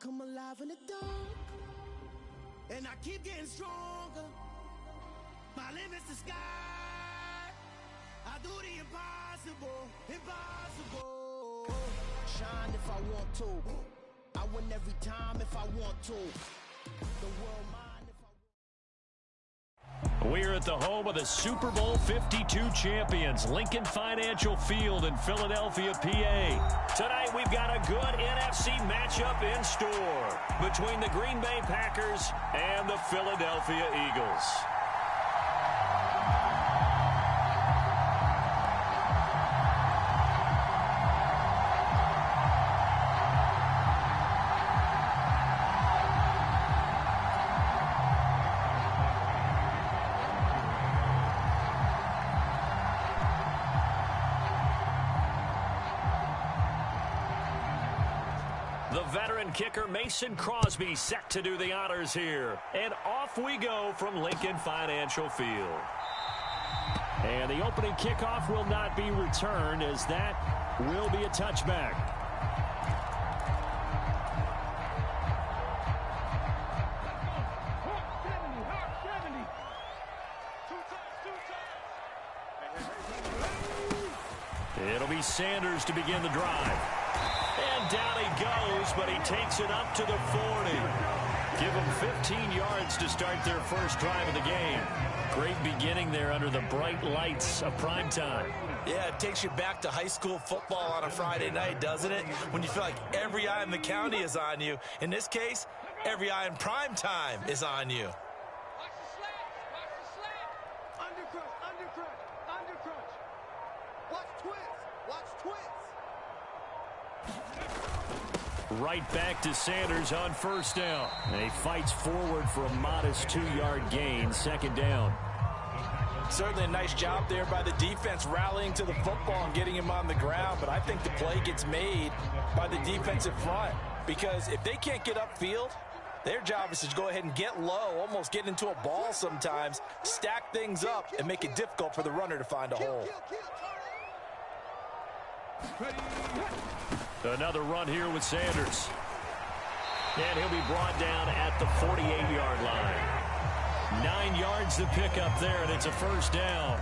come alive in the dark, and I keep getting stronger. My limit's the sky. I do the impossible, impossible. Shine if I want to. I win every time if I want to. The world mine if I want. We're at the home of the Super Bowl 52 champions, Lincoln Financial Field in Philadelphia, PA. Tonight we've got a good NFC matchup in store between the Green Bay Packers and the Philadelphia Eagles. The veteran kicker Mason Crosby set to do the honors here. And off we go from Lincoln Financial Field. And the opening kickoff will not be returned, as that will be a touchback. It'll be Sanders to begin the drive. And down he goes, but he takes it up to the 40. Give them 15 yards to start their first drive of the game. Great beginning there under the bright lights of primetime. Yeah, it takes you back to high school football on a Friday night, doesn't it? When you feel like every eye in the county is on you. In this case, every eye in primetime is on you. Watch the slants. Undercrunch. Watch twins. Right back to Sanders on first down. And he fights forward for a modest 2-yard gain, second down. Certainly a nice job there by the defense rallying to the football and getting him on the ground, but I think the play gets made by the defensive front, because if they can't get upfield, their job is to go ahead and get low, almost get into a ball sometimes, stack things up, and make it difficult for the runner to find a hole. Another run here with Sanders. And he'll be brought down at the 48-yard line. 9 yards to pick up there, and it's a first down.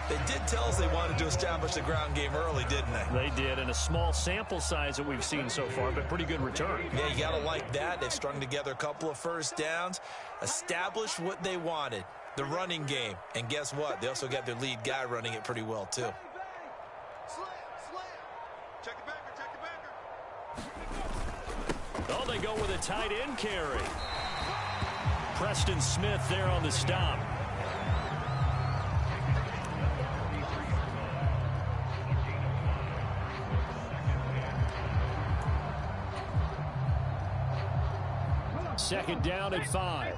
They did tell us they wanted to establish the ground game early, didn't they? They did, and a small sample size that we've seen so far, but pretty good return. Yeah, you got to like that. They've strung together a couple of first downs, established what they wanted, the running game. And guess what? They also got their lead guy running it pretty well, too. Oh, they go with a tight end carry. Preston Smith there on the stop. Second down at 5.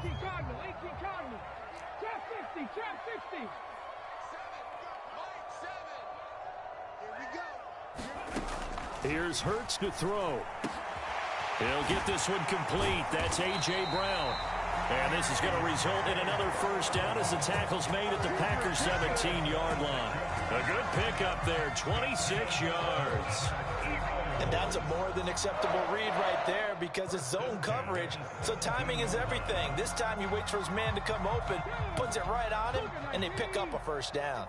Here's Hurts to throw. He'll get this one complete. That's A.J. Brown. And this is going to result in another first down as the tackle's made at the Packers' 17-yard line. A good pickup there, 26 yards. And that's a more than acceptable read right there, because it's zone coverage, so timing is everything. This time he waits for his man to come open, puts it right on him, and they pick up a first down.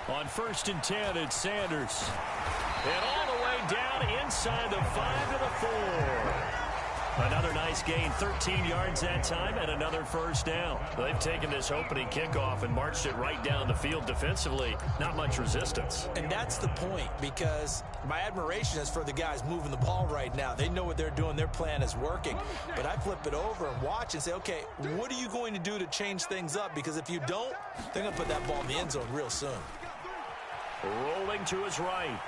On 1st and 10, it's Sanders. And all the way down inside the 5 to the 4. Another nice gain, 13 yards that time, and another first down. They've taken this opening kickoff and marched it right down the field defensively. Not much resistance. And that's the point, because my admiration is for the guys moving the ball right now. They know what they're doing. Their plan is working. But I flip it over and watch and say, okay, what are you going to do to change things up? Because if you don't, they're going to put that ball in the end zone real soon. Rolling to his right.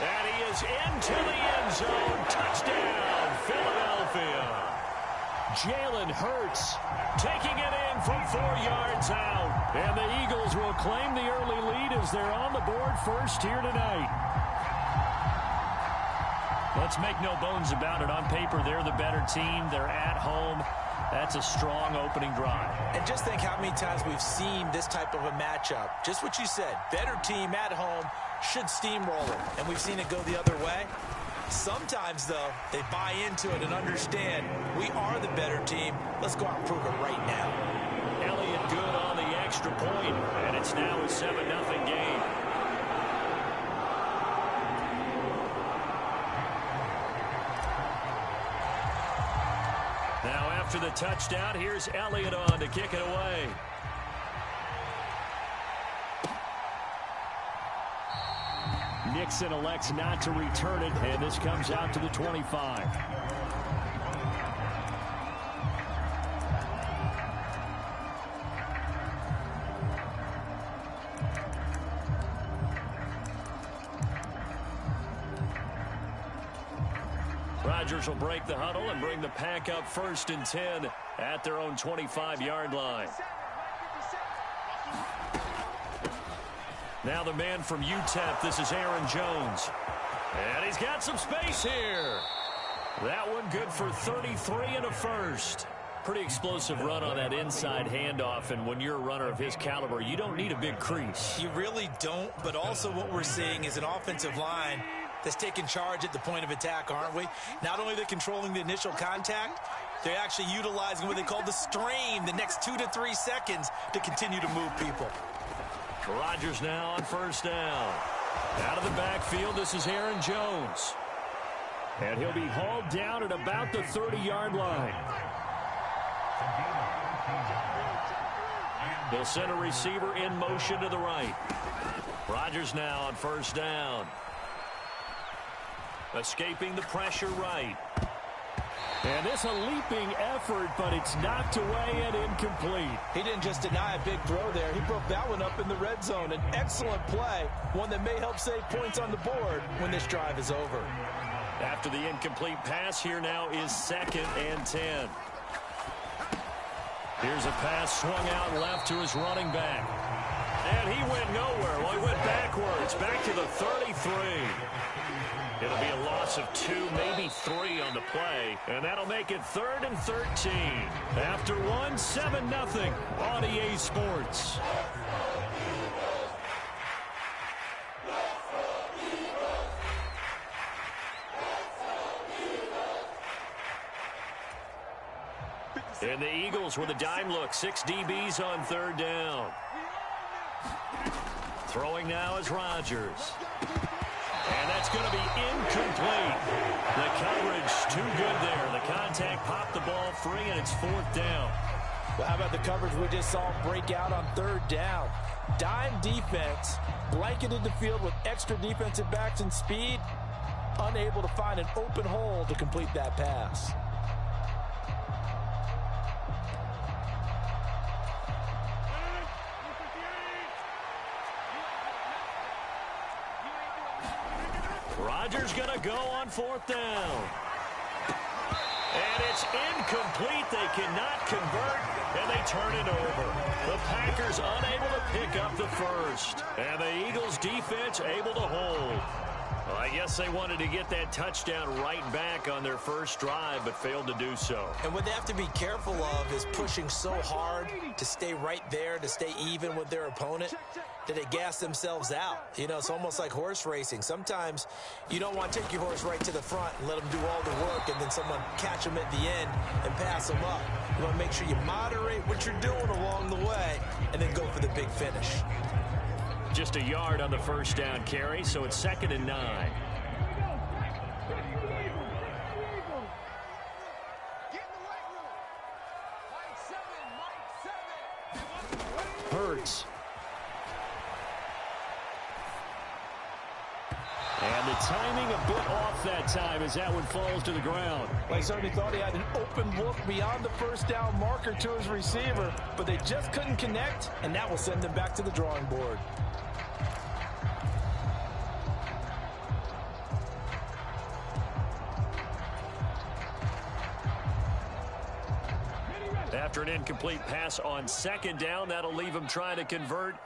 And he is into the end zone. Touchdown, Philadelphia. Jalen Hurts taking it in from 4 yards out. And the Eagles will claim the early lead as they're on the board first here tonight. Let's make no bones about it. On paper, they're the better team. They're at home. That's a strong opening drive. And just think how many times we've seen this type of a matchup. Just what you said, better team at home should steamroll it, and we've seen it go the other way. Sometimes, though, they buy into it and understand we are the better team. Let's go out and prove it right now. Elliott good on the extra point, and it's now a 7-0 game. Now after the touchdown, here's Elliott on to kick it away. Nixon elects not to return it, and this comes out to the 25. Rodgers will break the huddle and bring the pack up 1st and 10 at their own 25-yard line. Now the man from UTEP, this is Aaron Jones. And he's got some space here. That one good for 33 and a first. Pretty explosive run on that inside handoff, and when you're a runner of his caliber, you don't need a big crease. You really don't, but also what we're seeing is an offensive line that's taking charge at the point of attack, aren't we? Not only are they controlling the initial contact, they're actually utilizing what they call the strain the next 2 to 3 seconds to continue to move people. Rodgers now on 1st down. Out of the backfield, this is Aaron Jones. And he'll be hauled down at about the 30-yard line. They'll send a receiver in motion to the right. Rodgers now on 1st down. Escaping the pressure right. And this a leaping effort, but it's knocked away and incomplete. He didn't just deny a big throw there. He broke that one up in the red zone. An excellent play, one that may help save points on the board when this drive is over. After the incomplete pass, here now is 2nd and 10. Here's a pass swung out left to his running back. And he went nowhere. Well, he went backwards, back to the 33. It'll be a loss of 2, maybe 3 on the play, and that'll make it 3rd and 13. After 1, 7-0 on EA Sports. And the Eagles with a dime look, 6 DBs on 3rd down. Throwing now is Rodgers. And that's going to be incomplete. The coverage too good there. The contact popped the ball free, and it's 4th down. Well, how about the coverage we just saw break out on 3rd down? Dime defense, blanketed the field with extra defensive backs and speed, unable to find an open hole to complete that pass. Rodgers going to go on 4th down. And it's incomplete. They cannot convert, and they turn it over. The Packers unable to pick up the first. And the Eagles defense able to hold. Well, I guess they wanted to get that touchdown right back on their first drive, but failed to do so. And what they have to be careful of is pushing so hard to stay right there, to stay even with their opponent, that they gas themselves out. You know, it's almost like horse racing. Sometimes you don't want to take your horse right to the front and let them do all the work, and then someone catch them at the end and pass them up. You want to make sure you moderate what you're doing along the way and then go for the big finish. Just a yard on the first down carry, so it's 2nd and 9. Hurts. And the timing a bit off that time as that one falls to the ground. Well, he certainly thought he had an open look beyond the first down marker to his receiver, but they just couldn't connect, and that will send them back to the drawing board. After an incomplete pass on 2nd down, that'll leave him trying to convert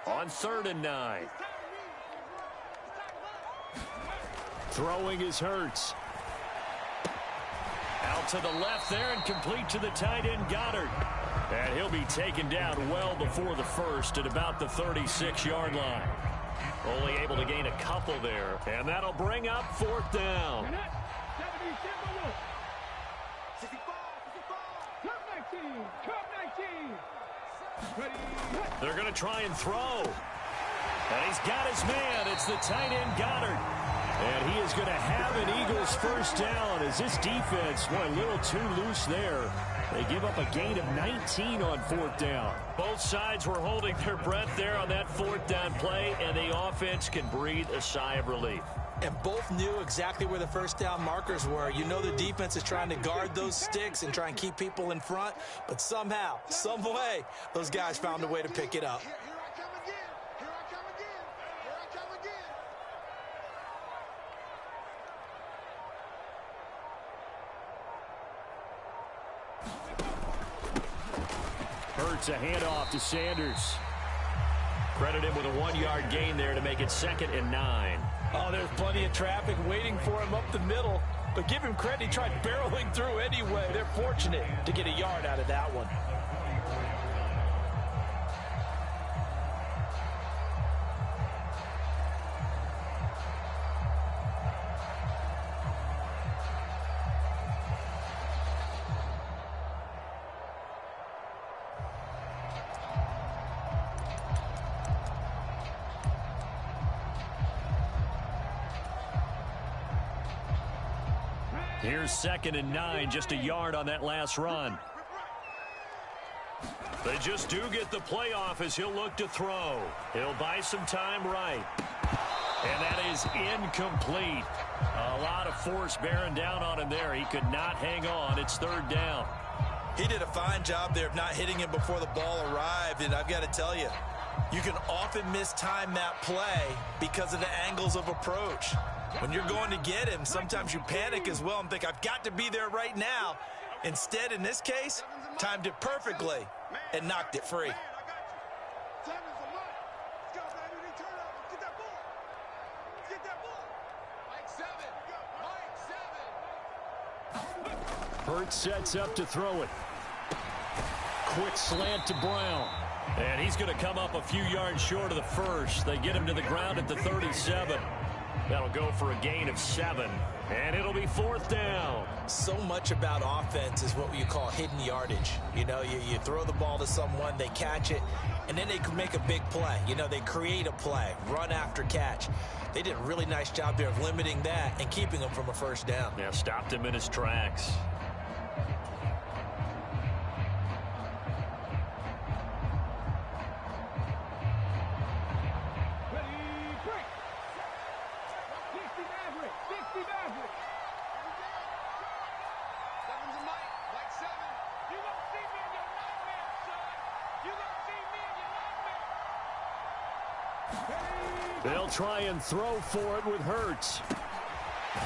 on 3rd and 9. Throwing is Hurts. Out to the left there and complete to the tight end, Goddard. And he'll be taken down well before the first at about the 36-yard line. Only able to gain a couple there, and that'll bring up fourth down. They're going to try and throw. And he's got his man. It's the tight end, Goddard. And he is going to have an Eagles first down as this defense went a little too loose there. They give up a gain of 19 on fourth down. Both sides were holding their breath there on that fourth down play, and the offense can breathe a sigh of relief. And both knew exactly where the first down markers were. You know the defense is trying to guard those sticks and try and keep people in front, but somehow, some way, those guys found a way to pick it up. Hurts a handoff to Sanders. Credit him with a 1-yard gain there to make it 2nd and 9. Oh, there's plenty of traffic waiting for him up the middle. But give him credit, he tried barreling through anyway. They're fortunate to get a yard out of that one. Here's 2nd and 9, just a yard on that last run. They just do get the playoff as he'll look to throw. He'll buy some time right. And that is incomplete. A lot of force bearing down on him there. He could not hang on. It's 3rd down. He did a fine job there of not hitting him before the ball arrived, and I've got to tell you, you can often mistime that play because of the angles of approach. When you're going to get him, sometimes you panic as well and think, I've got to be there right now. Instead, in this case, timed it perfectly and knocked it free. Hurts sets up to throw it. Quick slant to Brown. And he's going to come up a few yards short of the first. They get him to the ground at the 37. That'll go for a gain of 7. And it'll be 4th down. So much about offense is what you call hidden yardage. You know, you throw the ball to someone, they catch it, and then they can make a big play. You know, they create a play, run after catch. They did a really nice job there of limiting that and keeping him from a first down. Yeah, stopped him in his tracks. They'll try and throw for it with Hurts.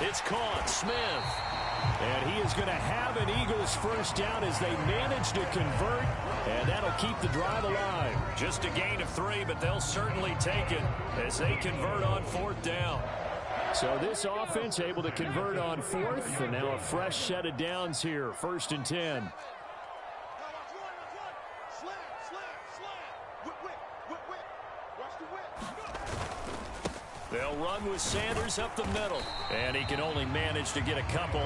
It's caught. Smith. And he is going to have an Eagles first down as they manage to convert. And that'll keep the drive alive. Just a gain of 3, but they'll certainly take it as they convert on 4th down. So this offense able to convert on 4th. And now a fresh set of downs here. 1st and 10. They'll run with Sanders up the middle. And he can only manage to get a couple.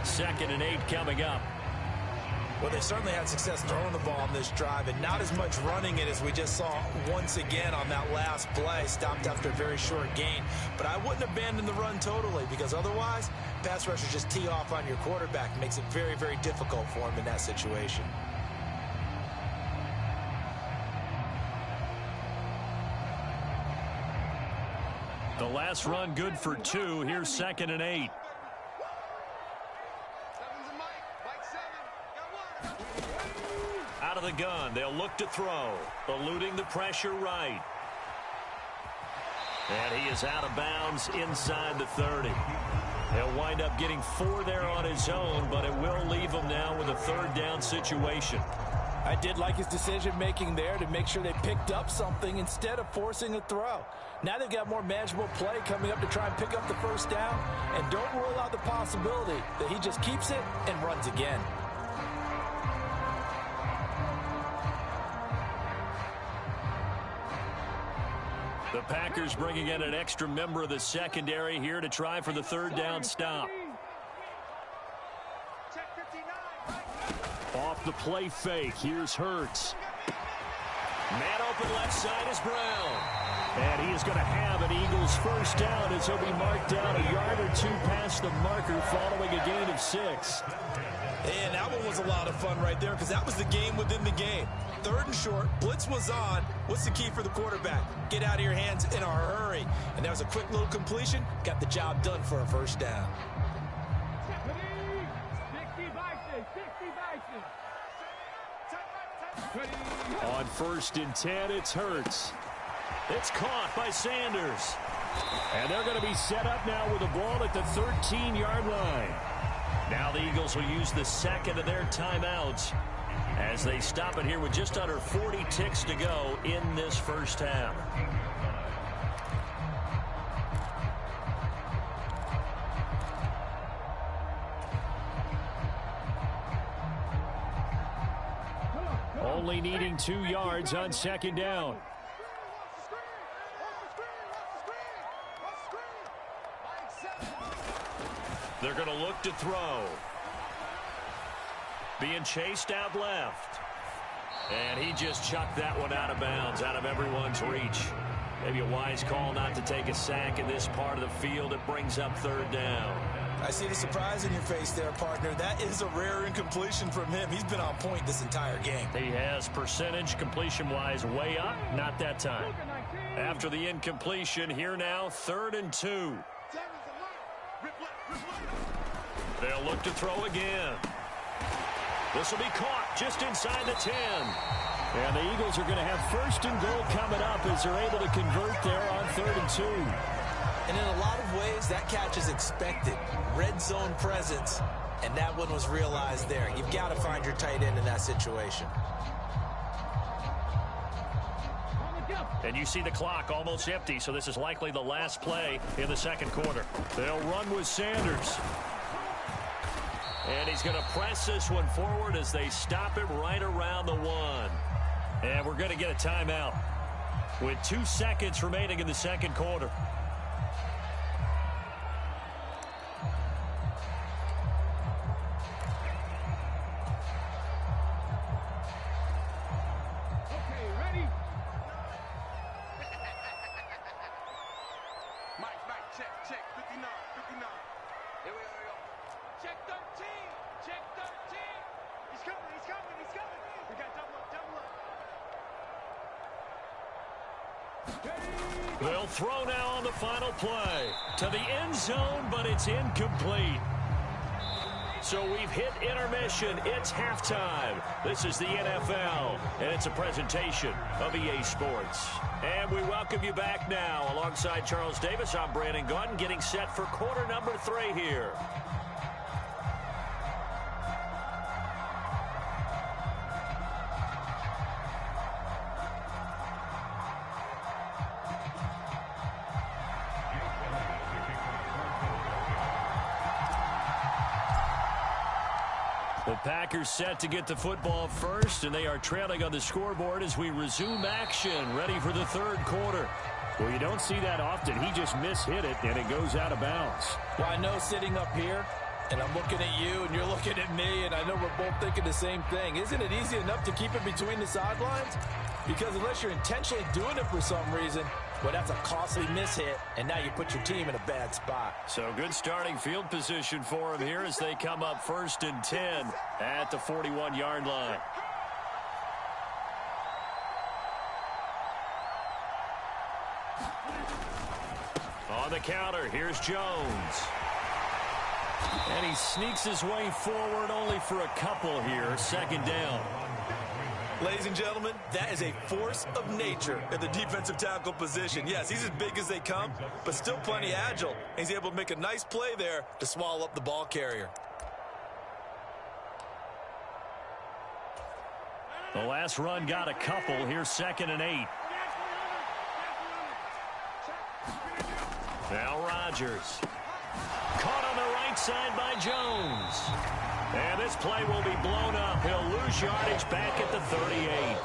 2nd and 8 coming up. Well, they certainly had success throwing the ball on this drive, and not as much running it as we just saw once again on that last play. Stopped after a very short gain. But I wouldn't abandon the run totally, because otherwise, pass rushers just tee off on your quarterback. It makes it very, very difficult for him in that situation. The last run good for 2. Here's 2nd and 8. Out of the gun. They'll look to throw. Eluding the pressure right. And he is out of bounds inside the 30. He'll wind up getting 4 there on his own, but it will leave him now with a 3rd down situation. I did like his decision-making there to make sure they picked up something instead of forcing a throw. Now they've got more manageable play coming up to try and pick up the first down, and don't rule out the possibility that he just keeps it and runs again. The Packers bringing in an extra member of the secondary here to try for the third down stop. Off the play fake, here's Hurts. Man open left side is Brown. And he is going to have an Eagles first down as he'll be marked down a yard or two past the marker following a gain of 6. And that one was a lot of fun right there because that was the game within the game. 3rd and short, blitz was on. What's the key for the quarterback? Get out of your hands in a hurry. And that was a quick little completion. Got the job done for a first down. On 1st and 10, it's Hurts. It's caught by Sanders. And they're going to be set up now with the ball at the 13-yard line. Now the Eagles will use the second of their timeouts as they stop it here with just under 40 ticks to go in this first half. Only needing 2 yards on 2nd down. They're going to look to throw. Being chased out left. And he just chucked that one out of bounds, out of everyone's reach. Maybe a wise call not to take a sack in this part of the field. It brings up 3rd down. I see the surprise in your face there, partner. That is a rare incompletion from him. He's been on point this entire game. He has percentage completion-wise way up. Not that time. After the incompletion, here now, 3rd and 2. They'll look to throw again. This will be caught just inside the 10. And the Eagles are going to have 1st and goal coming up as they're able to convert there on 3rd and 2. And in a lot of ways, that catch is expected. Red zone presence, and that one was realized there. You've got to find your tight end in that situation. And you see the clock almost empty, so this is likely the last play in the 2nd quarter. They'll run with Sanders. And he's going to press this one forward as they stop it right around the 1. And we're going to get a timeout with 2 seconds remaining in the 2nd quarter. They'll throw now on the final play to the end zone, but it's incomplete. So we've hit intermission. It's halftime. This is the NFL, and it's a presentation of EA Sports. And we welcome you back now. Alongside Charles Davis, I'm Brandon Gaudin, getting set for quarter number 3 here. The Packers set to get the football first, and they are trailing on the scoreboard as we resume action, ready for the 3rd quarter. Well, you don't see that often. He just mishit it, and it goes out of bounds. Well, I know sitting up here, and I'm looking at you, and you're looking at me, and I know we're both thinking the same thing. Isn't it easy enough to keep it between the sidelines? Because unless you're intentionally doing it for some reason, well, that's a costly mishit, and now you put your team in a bad spot. So good starting field position for him here as they come up 1st and 10 at the 41-yard line. On the counter, here's Jones. And he sneaks his way forward only for a couple here. 2nd down. Ladies and gentlemen, that is a force of nature at the defensive tackle position. Yes, he's as big as they come, but still plenty agile. He's able to make a nice play there to swallow up the ball carrier. The last run got a couple. Here's 2nd and 8. Now Rodgers. Caught on the right side by Jones. And this play will be blown up. He'll lose yardage back at the 38.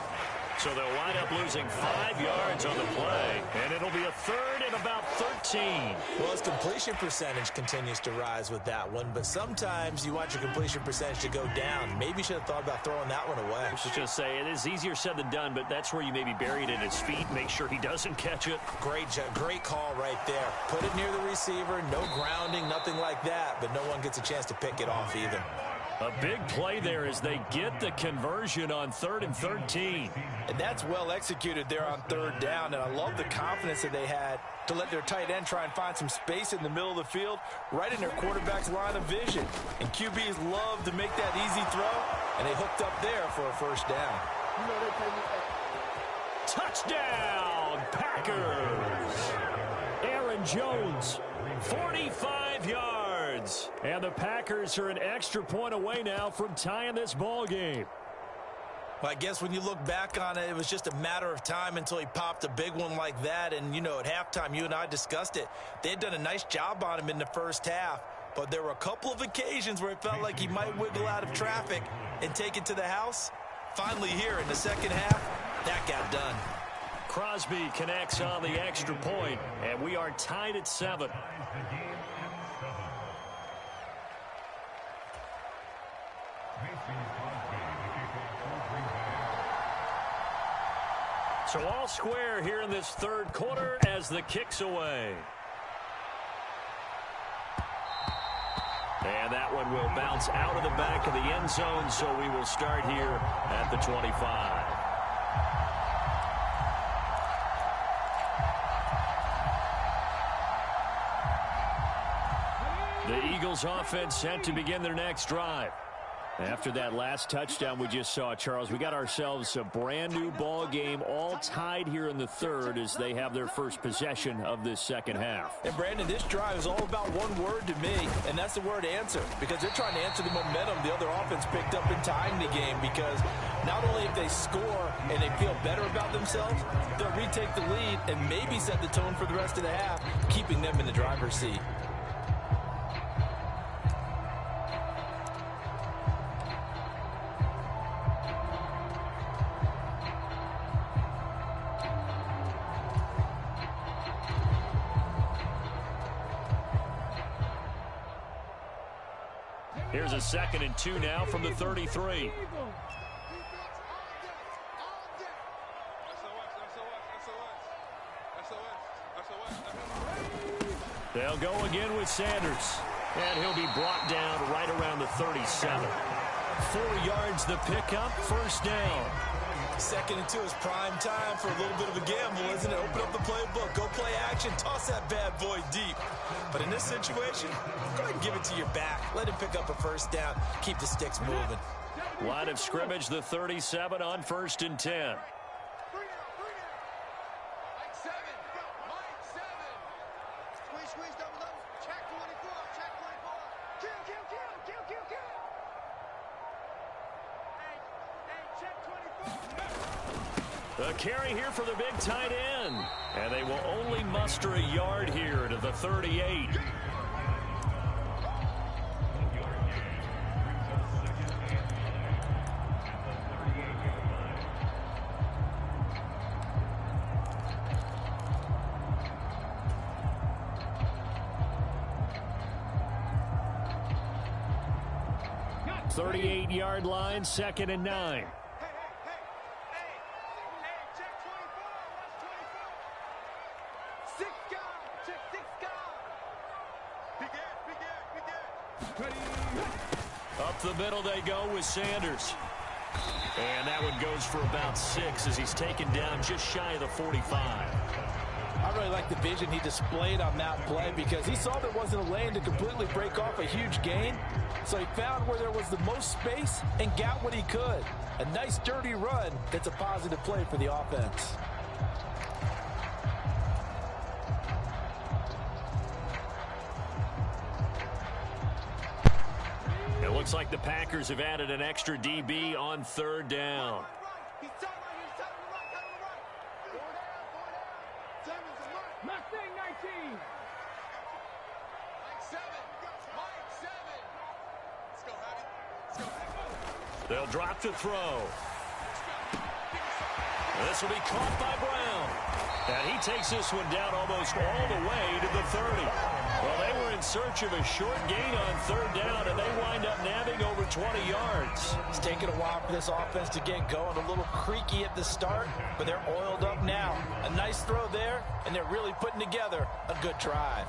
So they'll wind up losing 5 yards on the play. And it'll be a 3rd and about 13. Well, his completion percentage continues to rise with that one. But sometimes you want your completion percentage to go down. Maybe you should have thought about throwing that one away. I was just say, it is easier said than done, but that's where you maybe bury it at his feet. Make sure he doesn't catch it. Great call right there. Put it near the receiver. No grounding, nothing like that. But no one gets a chance to pick it off either. A big play there as they get the conversion on 3rd and 13. And that's well executed there on 3rd down. And I love the confidence that they had to let their tight end try and find some space in the middle of the field, right in their quarterback's line of vision. And QBs love to make that easy throw, and they hooked up there for a 1st down. Touchdown, Packers! Aaron Jones, 45 yards. And the Packers are an extra point away now from tying this ball game. Well, I guess when you look back on it, it was just a matter of time until he popped a big one like that. And, you know, at halftime, you and I discussed it. They had done a nice job on him in the 1st half. But there were a couple of occasions where it felt like he might wiggle out of traffic and take it to the house. Finally here in the 2nd half, that got done. Crosby connects on the extra point, and we are tied at 7. So all square here in this 3rd quarter as the kick's away. And that one will bounce out of the back of the end zone, so we will start here at the 25. The Eagles offense set to begin their next drive. After that last touchdown we just saw, Charles, we got ourselves a brand new ball game, all tied here in the 3rd as they have their first possession of this 2nd half. And Brandon, this drive is all about one word to me, and that's the word answer, because they're trying to answer the momentum the other offense picked up in tying the game, because not only if they score and they feel better about themselves, they'll retake the lead and maybe set the tone for the rest of the half, keeping them in the driver's seat. Here's a 2nd and 2 now from the 33. They'll go again with Sanders. And he'll be brought down right around the 37. 4 yards the pickup, 1st down. 2nd and 2 is prime time for a little bit of a gamble, isn't it? Open up the playbook, go play action, toss that bad boy deep. But in this situation, go ahead and give it to your back. Let him pick up a 1st down, keep the sticks moving. Line of scrimmage, the 37 on 1st and 10. The carry here for the big tight end. And they will only muster a yard here to the 38. The 38-yard line, 2nd and 9. Up the middle they go with Sanders. And that one goes for about 6 as he's taken down just shy of the 45. I really like the vision he displayed on that play because he saw there wasn't a lane to completely break off a huge gain. So he found where there was the most space and got what he could. A nice dirty run that's a positive play for the offense. It looks like the Packers have added an extra DB on 3rd down. He's tight right here. He's tight on the right. Tight on the right. Four down. Four down. Seven's a Mike. Mustang 19. Mike 7. Mike 7. Let's go, Heavy. Let's go. They'll drop the throw. This will be caught by Brown. And he takes this one down almost all the way to the 30. Well, they were in search of a short gain on third down, and they wind up nabbing over 20 yards. It's taken a while for this offense to get going. A little creaky at the start, but they're oiled up now. A nice throw there, and they're really putting together a good drive.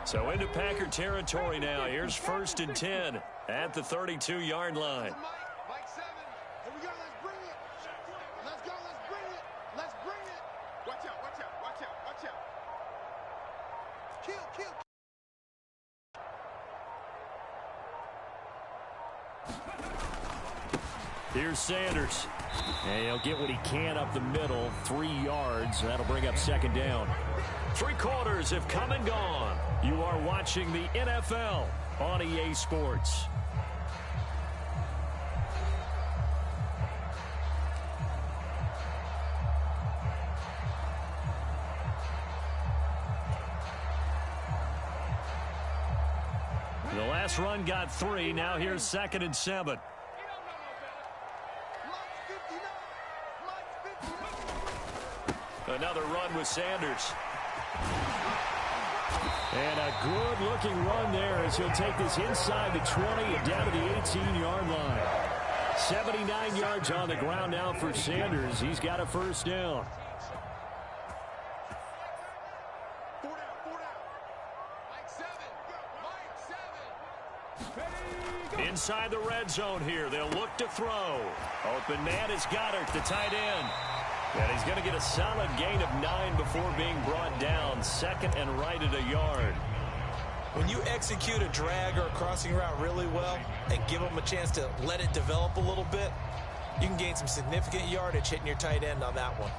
So into Packer territory now. Here's 1st and 10 at the 32-yard line. Mike 7. Here we go. Let's bring it. Let's go. Let's bring it. Let's bring it. Watch out. Watch out. Watch out. Watch out. Kill. Kill. Here's Sanders. And he'll get what he can up the middle, 3 yards. That'll bring up 2nd down. 3 quarters have come and gone. You are watching the NFL on EA Sports. The last run got 3. Now here's 2nd and 7. Another run with Sanders. And a good-looking run there as he'll take this inside the 20 and down to the 18-yard line. 79 yards on the ground now for Sanders. He's got a 1st down. Inside the red zone here. They'll look to throw. Open man is Goddard, the tight end. And he's going to get a solid gain of 9 before being brought down. 2nd and right at a yard. When you execute a drag or a crossing route really well and give them a chance to let it develop a little bit, you can gain some significant yardage hitting your tight end on that one.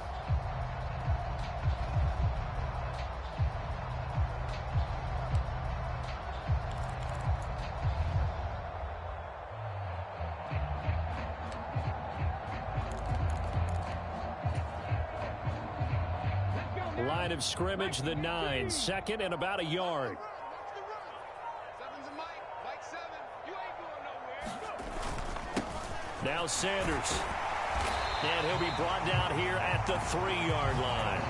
Line of scrimmage, the 9. 2nd and about a yard. Now Sanders. And he'll be brought down here at the 3-yard line.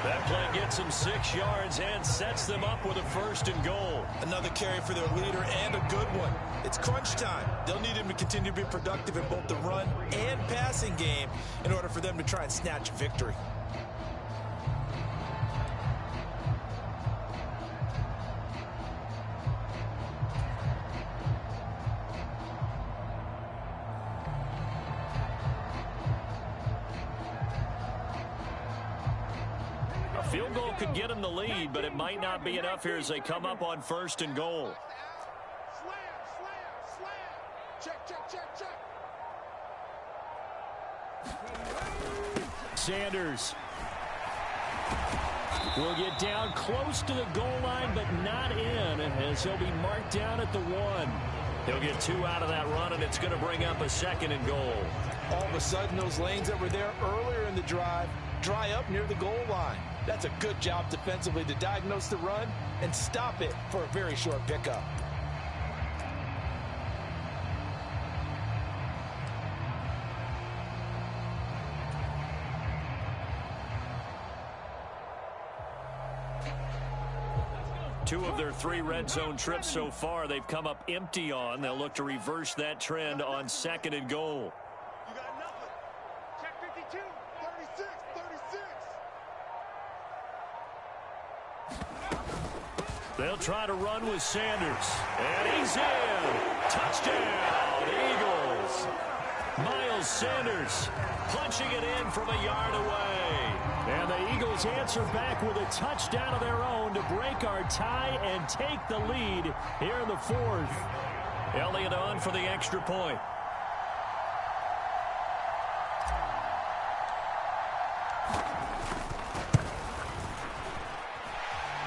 That play gets him 6 yards and sets them up with a 1st and goal. Another carry for their leader and a good one. It's crunch time. They'll need him to continue to be productive in both the run and passing game in order for them to try and snatch victory. Field goal could get them the lead, but it might not be enough here as they come up on 1st and goal. Sanders will get down close to the goal line, but not in, as he'll be marked down at the 1. He'll get 2 out of that run, and it's going to bring up a 2nd and goal. All of a sudden, those lanes that were there earlier in the drive dry up near the goal line. That's a good job defensively to diagnose the run and stop it for a very short pickup. Two of their 3 red zone trips so far, they've come up empty on. They'll look to reverse that trend on 2nd and goal. You got nothing. Check 52, 36, 36. They'll try to run with Sanders. And he's in. Touchdown, Eagles. Miles Sanders punching it in from a yard away. And the Eagles answer back with a touchdown of their own to break our tie and take the lead here in the 4th. Elliott on for the extra point.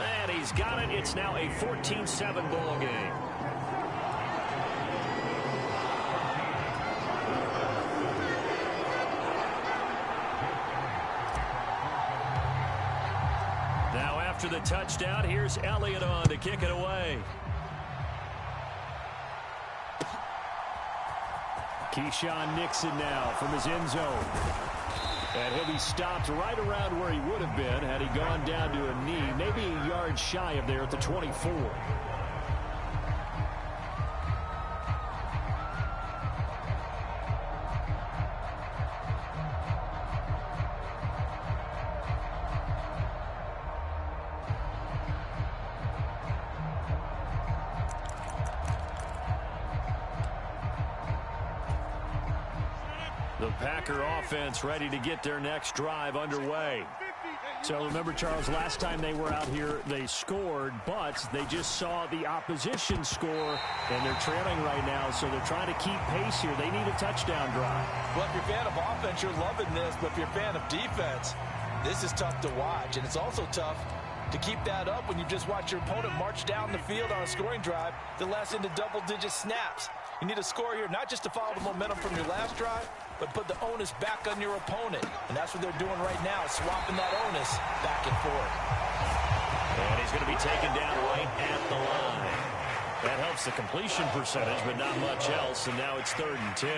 And he's got it. It's now a 14-7 ball game. the touchdown. Here's Elliott on to kick it away. Keyshawn Nixon now from his end zone. And he'll be stopped right around where he would have been had he gone down to a knee, maybe a yard shy of there at the 24. The Packer offense ready to get their next drive underway. So remember, Charles, last time they were out here, they scored, but they just saw the opposition score, and they're trailing right now, so they're trying to keep pace here. They need a touchdown drive. Well, if you're a fan of offense, you're loving this, but if you're a fan of defense, this is tough to watch, and it's also tough to keep that up when you just watch your opponent march down the field on a scoring drive that lasts into double-digit snaps. You need a score here, not just to follow the momentum from your last drive, but put the onus back on your opponent. And that's what they're doing right now, swapping that onus back and forth. And he's going to be taken down right at the line. That helps the completion percentage, but not much else, and now it's 3rd and 10.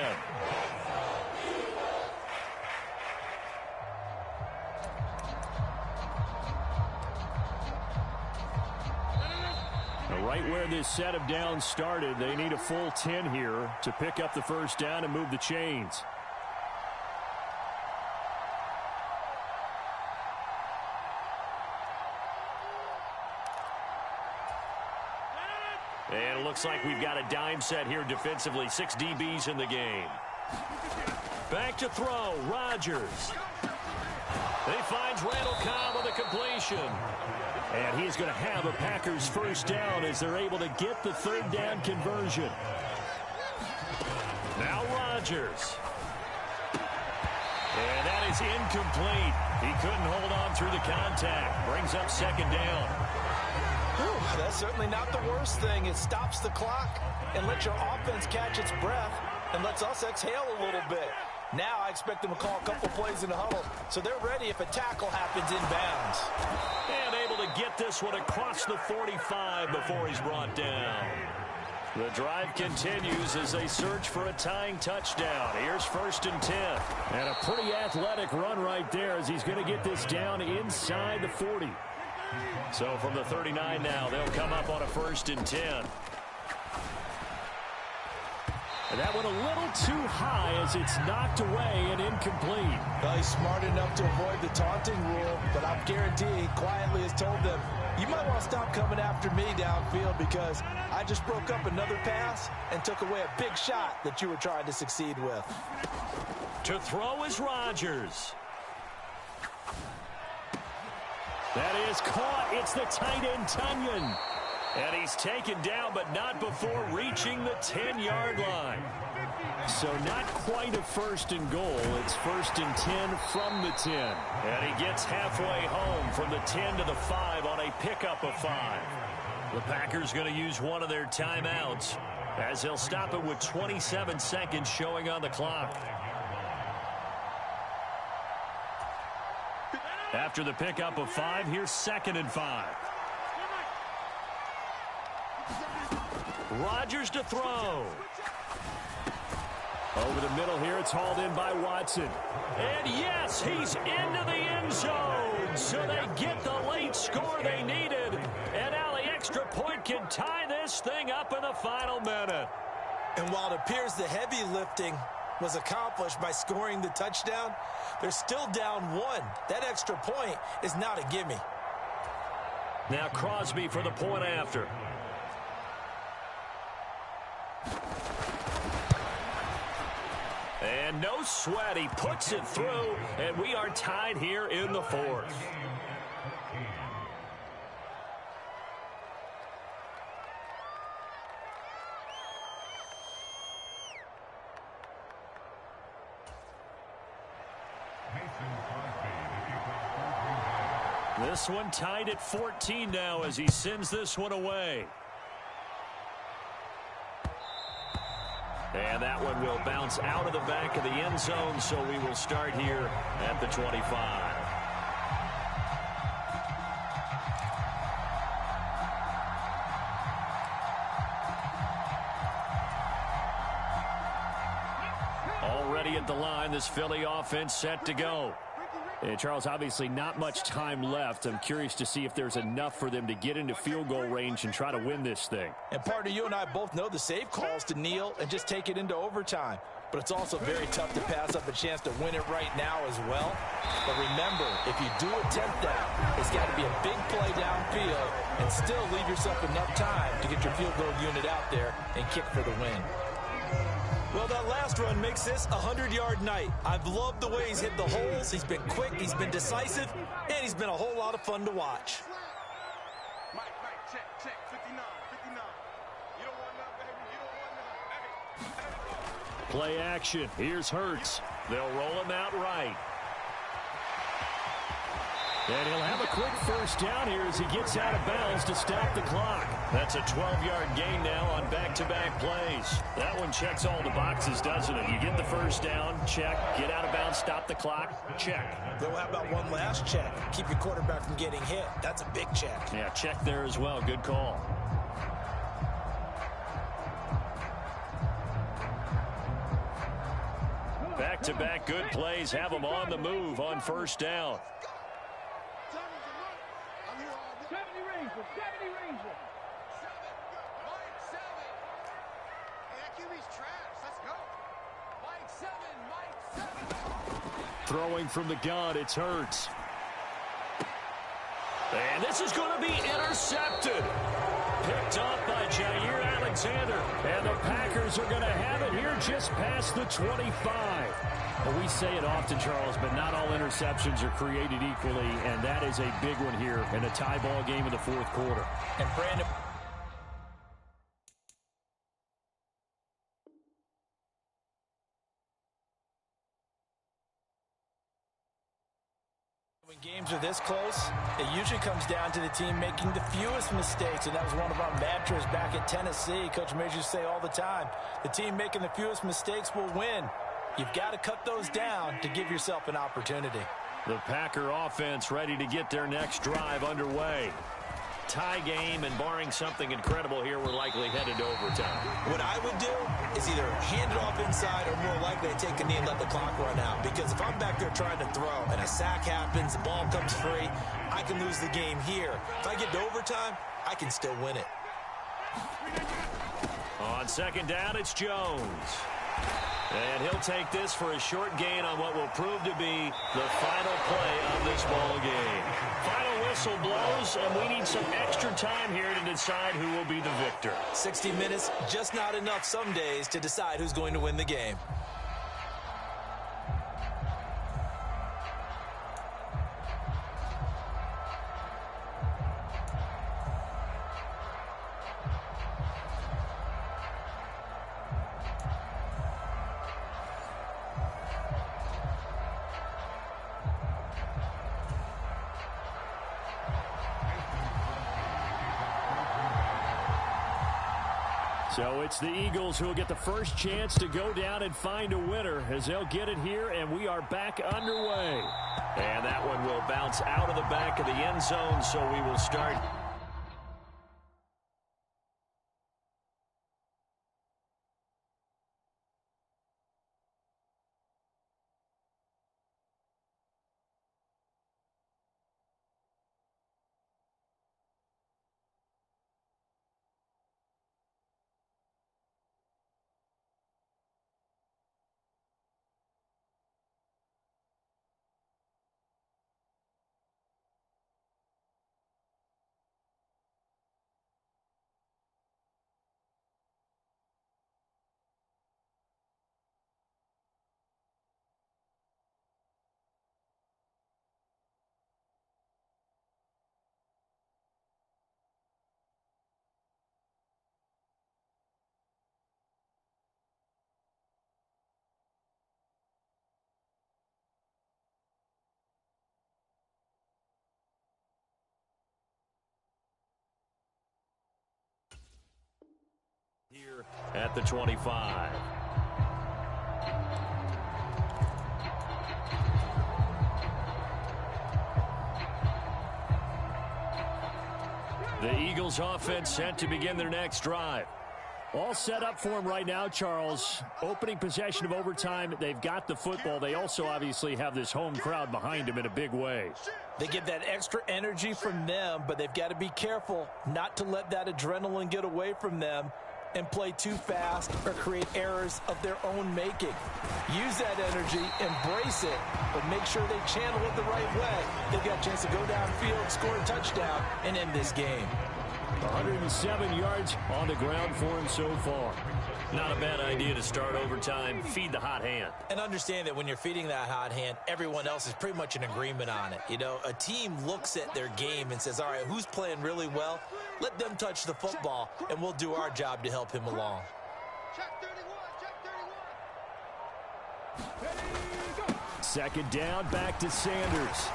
Right where this set of downs started, they need a full 10 here to pick up the first down and move the chains. And it looks like we've got a dime set here defensively. 6 DBs in the game. Back to throw, Rodgers. He finds Randall Cobb on the completion. And he's going to have a Packers first down as they're able to get the 3rd down conversion. Now Rodgers. And that is incomplete. He couldn't hold on through the contact. Brings up 2nd down. Whew, that's certainly not the worst thing. It stops the clock and lets your offense catch its breath and lets us exhale a little bit. Now I expect them to call a couple plays in the huddle, so they're ready if a tackle happens inbounds. And able to get this one across the 45 before he's brought down. The drive continues as they search for a tying touchdown. Here's 1st and 10. And a pretty athletic run right there as he's going to get this down inside the 40. So from the 39 now, they'll come up on a 1st and 10. And that went a little too high as it's knocked away and incomplete. Well, he's smart enough to avoid the taunting rule, but I'm guaranteeing he quietly has told them, you might want to stop coming after me downfield because I just broke up another pass and took away a big shot that you were trying to succeed with. To throw is Rodgers. That is caught. It's the tight end, Tunyon. And he's taken down, but not before reaching the 10-yard line. So not quite a 1st and goal. It's 1st and 10 from the 10. And he gets halfway home from the 10 to the 5 on a pickup of 5. The Packers going to use one of their timeouts as they'll stop it with 27 seconds showing on the clock. After the pickup of 5, here's 2nd and 5. Rodgers to throw. Over the middle here, it's hauled in by Watson. And yes, he's into the end zone. So they get the late score they needed. And now the extra point can tie this thing up in the final minute. And while it appears the heavy lifting was accomplished by scoring the touchdown, they're still down 1. That extra point is not a gimme. Now Crosby for the point after. And no sweat, he puts it through, and we are tied here in the 4th. This one tied at 14 now as he sends this one away. And that one will bounce out of the back of the end zone, so we will start here at the 25. at the line. This Philly offense set to go. And Charles, obviously not much time left. I'm curious to see if there's enough for them to get into field goal range and try to win this thing. And partner, you and I both know the safe calls to kneel and just take it into overtime. But it's also very tough to pass up a chance to win it right now as well. But remember, if you do attempt that, it's got to be a big play downfield and still leave yourself enough time to get your field goal unit out there and kick for the win. Well, that last run makes this a 100-yard night. I've loved the way he's hit the holes. He's been quick, he's been decisive, and he's been a whole lot of fun to watch. Mike, check, 59. You don't want none, baby. You don't want none. Play action. Here's Hurts. They'll roll him out right. And he'll have a quick first down here as he gets out of bounds to stop the clock. That's a 12-yard gain now on back-to-back plays. That one checks all the boxes, doesn't it? You get the first down, check. Get out of bounds, stop the clock, check. Though, how about one last check? Keep your quarterback from getting hit. That's a big check. Yeah, check there as well. Good call. Back-to-back good plays have them on the move on first down. 70 Ranger. Throwing from the gun, it's Hurts. And this is going to be intercepted. Picked off by Jair Alexander. And the Packers are going to have it here just past the 25. Well, we say it often, Charles, but not all interceptions are created equally, and that is a big one here in a tie ball game in the fourth quarter. And Brandon, when games are this close, it usually comes down to the team making the fewest mistakes, and that was one of our mantras back at Tennessee. Coach Majors used to say all the time, the team making the fewest mistakes will win. You've got to cut those down to give yourself an opportunity. The Packer offense ready to get their next drive underway. Tie game, and barring something incredible here, we're likely headed to overtime. What I would do is either hand it off inside or more likely to take a knee and let the clock run out. Because if I'm back there trying to throw and a sack happens, the ball comes free, I can lose the game here. If I get to overtime, I can still win it. On second down, it's Jones. And he'll take this for a short gain on what will prove to be the final play of this ball game. Final whistle blows, and we need some extra time here to decide who will be the victor. 60 minutes, just not enough some days to decide who's going to win the game. So it's the Eagles who will get the first chance to go down and find a winner as they'll get it here, and we are back underway. And that one will bounce out of the back of the end zone, so we will start. Here at the 25. The Eagles offense set to begin their next drive. All set up for him right now, Charles. Opening possession of overtime. They've got the football. They also obviously have this home crowd behind them in a big way. They get that extra energy from them, but they've got to be careful not to let that adrenaline get away from them and play too fast or create errors of their own making. Use that energy, embrace it, but make sure they channel it the right way. They've got a chance to go downfield, score a touchdown, and end this game. 107 yards on the ground for him so far. Not a bad idea to start overtime. Feed the hot hand. And understand that when you're feeding that hot hand, everyone else is pretty much in agreement on it. You know, a team looks at their game and says, all right, who's playing really well? Let them touch the football, and we'll do our job to help him along. Check 31, check 31. Second down, back to Sanders.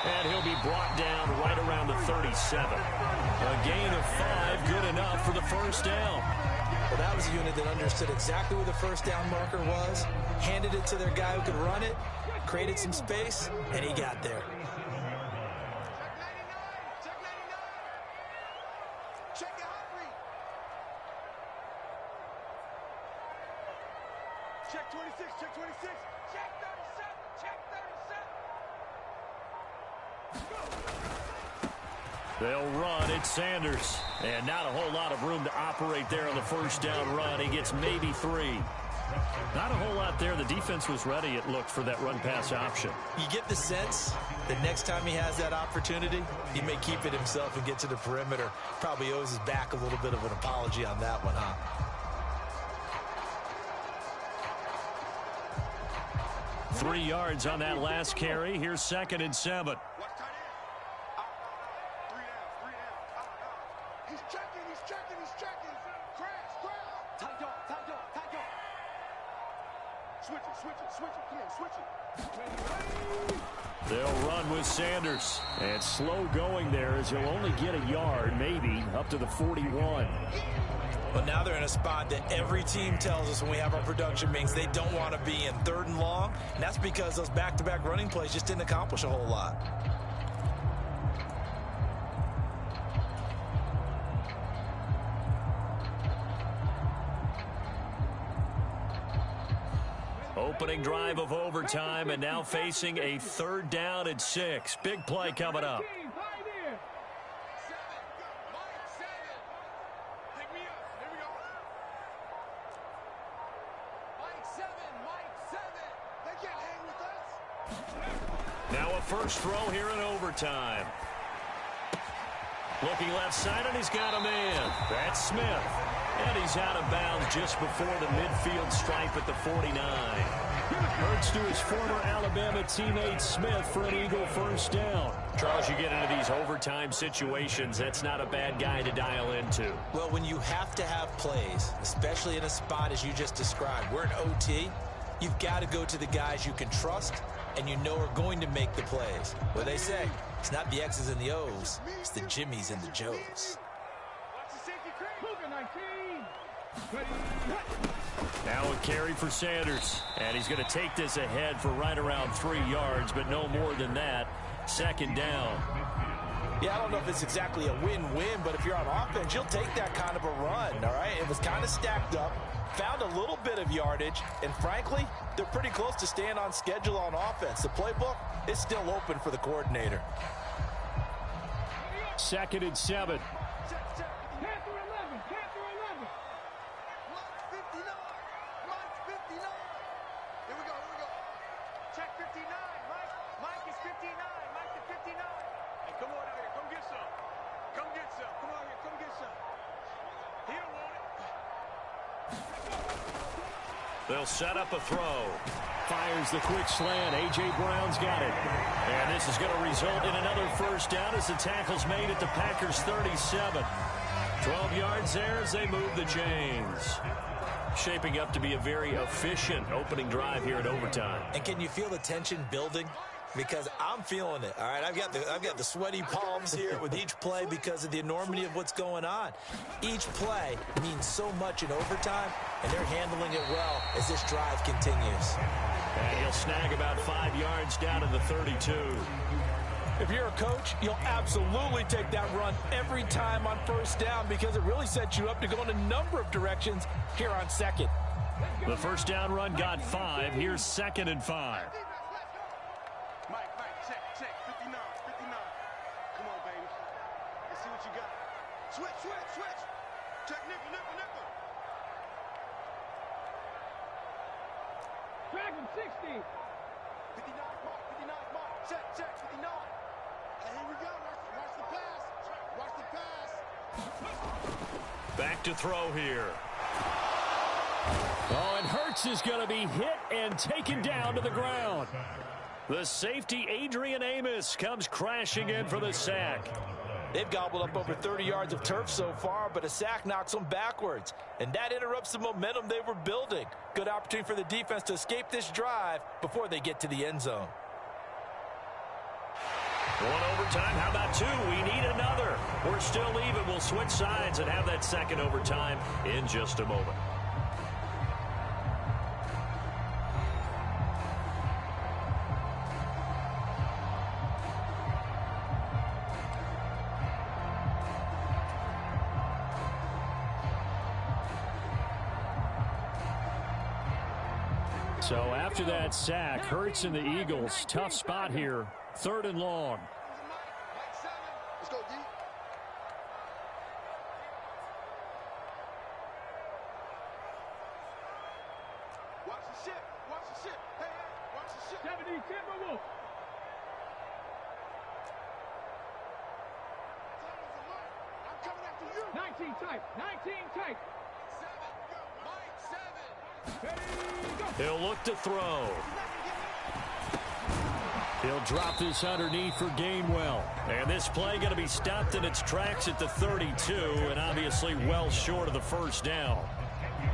And he'll be brought down right around the 37. A gain of 5, good enough for the first down. Well, that was a unit that understood exactly where the first down marker was, handed it to their guy who could run it, created some space, and he got there. Check 99, check 99. Check your hot read. Check 26, check 26. Check 37, check 37. They'll run. It's Sanders. And not a whole lot of room to operate there on the first down run. He gets maybe 3. Not a whole lot there. The defense was ready, it looked, for that run-pass option. You get the sense that next time he has that opportunity, he may keep it himself and get to the perimeter. Probably owes his back a little bit of an apology on that one, huh? Three yards on that last carry. Here's 2nd and 7. Watch tight end. Three down. He's checking. Crash. Tight dog. Switch it. Come on, switch it. They'll run with Sanders. And slow going there as he'll only get a yard, maybe, up to the 41. But now they're in a spot that every team tells us when we have our production meetings they don't want to be in, 3rd and long. And that's because those back-to-back running plays just didn't accomplish a whole lot. Opening drive of overtime, and now facing a 3rd down and 6. Big play coming up. Now a first throw here in overtime. Looking left side, and he's got a man. That's Smith. And he's out of bounds just before the midfield stripe at the 49. Hurts to his former Alabama teammate Smith for an Eagle first down. Charles, you get into these overtime situations, that's not a bad guy to dial into. Well, when you have to have plays, especially in a spot as you just described, we're in OT, you've got to go to the guys you can trust and you know are going to make the plays. What they say, it's not the X's and the O's, it's the Jimmies and the Joes. Now a carry for Sanders. And he's going to take this ahead for right around 3 yards, but no more than that. 2nd down. Yeah, I don't know if it's exactly a win-win, but if you're on offense, you'll take that kind of a run, all right? It was kind of stacked up, found a little bit of yardage, and frankly, they're pretty close to staying on schedule on offense. The playbook is still open for the coordinator. 2nd and 7. They'll set up a throw. Fires the quick slant. A.J. Brown's got it. And this is going to result in another first down as the tackle's made at the Packers' 37. 12 yards there as they move the chains. Shaping up to be a very efficient opening drive here in overtime. And can you feel the tension building? Because I'm feeling it, all right? I've got the sweaty palms here with each play because of the enormity of what's going on. Each play means so much in overtime, and they're handling it well as this drive continues. And he'll snag about 5 yards down to the 32. If you're a coach, you'll absolutely take that run every time on first down because it really sets you up to go in a number of directions here on second. The first down run got 5. Here's 2nd and 5. Mike, check, 59. Come on, baby. Let's see what you got. Switch. Check nickel. Dragon 60. 59 mark. Check, 59. And here we go. Watch the pass. Back to throw here. Oh, and Hurts is going to be hit and taken down to the ground. The safety, Adrian Amos, comes crashing in for the sack. They've gobbled up over 30 yards of turf so far, but a sack knocks them backwards. And that interrupts the momentum they were building. Good opportunity for the defense to escape this drive before they get to the end zone. 1 overtime. How about 2? We need another. We're still even. We'll switch sides and have that second overtime in just a moment. So after that sack, Hurts and the Eagles, tough spot here. 3rd and long. Let's go, D. Watch the ship. Hey, watch the ship. 70 Timberwolf. I'm coming after you. 19 tight. 19 tight. 7. He'll look to throw. He'll drop this underneath for Gainwell. And this play going to be stopped in its tracks at the 32, and obviously well short of the first down.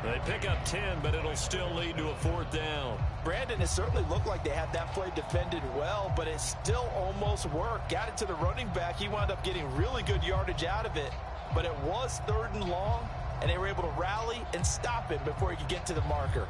They pick up 10, but it'll still lead to a 4th down. Brandon, it certainly looked like they had that play defended well, but it still almost worked. Got it to the running back. He wound up getting really good yardage out of it, but it was 3rd and long, and they were able to rally and stop it before he could get to the marker.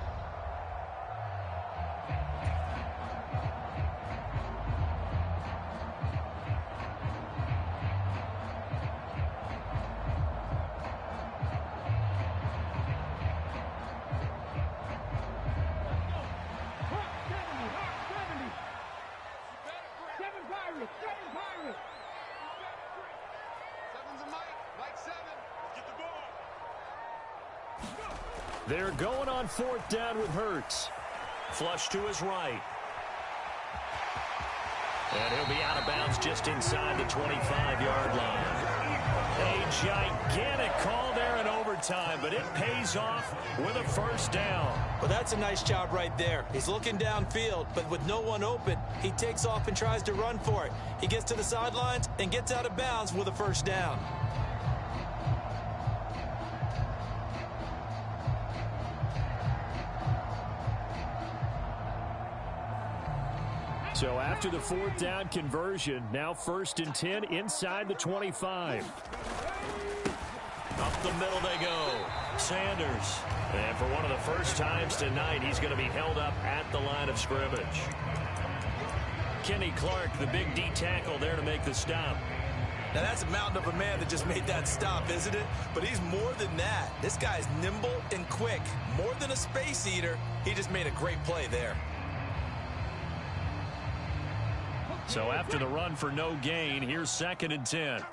They're going on 4th down with Hurts. Flush to his right. And he'll be out of bounds just inside the 25-yard line. A gigantic call there in overtime, but it pays off with a first down. Well, that's a nice job right there. He's looking downfield, but with no one open, he takes off and tries to run for it. He gets to the sidelines and gets out of bounds with a first down. So after the 4th down conversion, now 1st and 10 inside the 25. Up the middle they go. Sanders. And for one of the first times tonight, he's going to be held up at the line of scrimmage. Kenny Clark, the big D tackle there to make the stop. Now that's a mountain of a man that just made that stop, isn't it? But he's more than that. This guy's nimble and quick. More than a space eater, he just made a great play there. So after the run for no gain, here's 2nd and 10.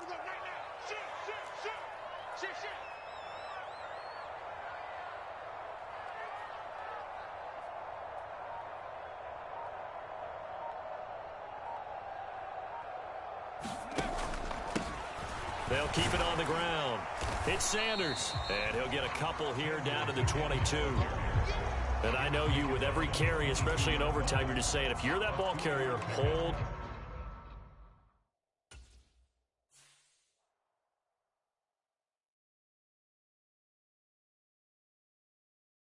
They'll keep it on the ground. It's Sanders, and he'll get a couple here down to the 22. And I know you, with every carry, especially in overtime, you're just saying, if you're that ball carrier, hold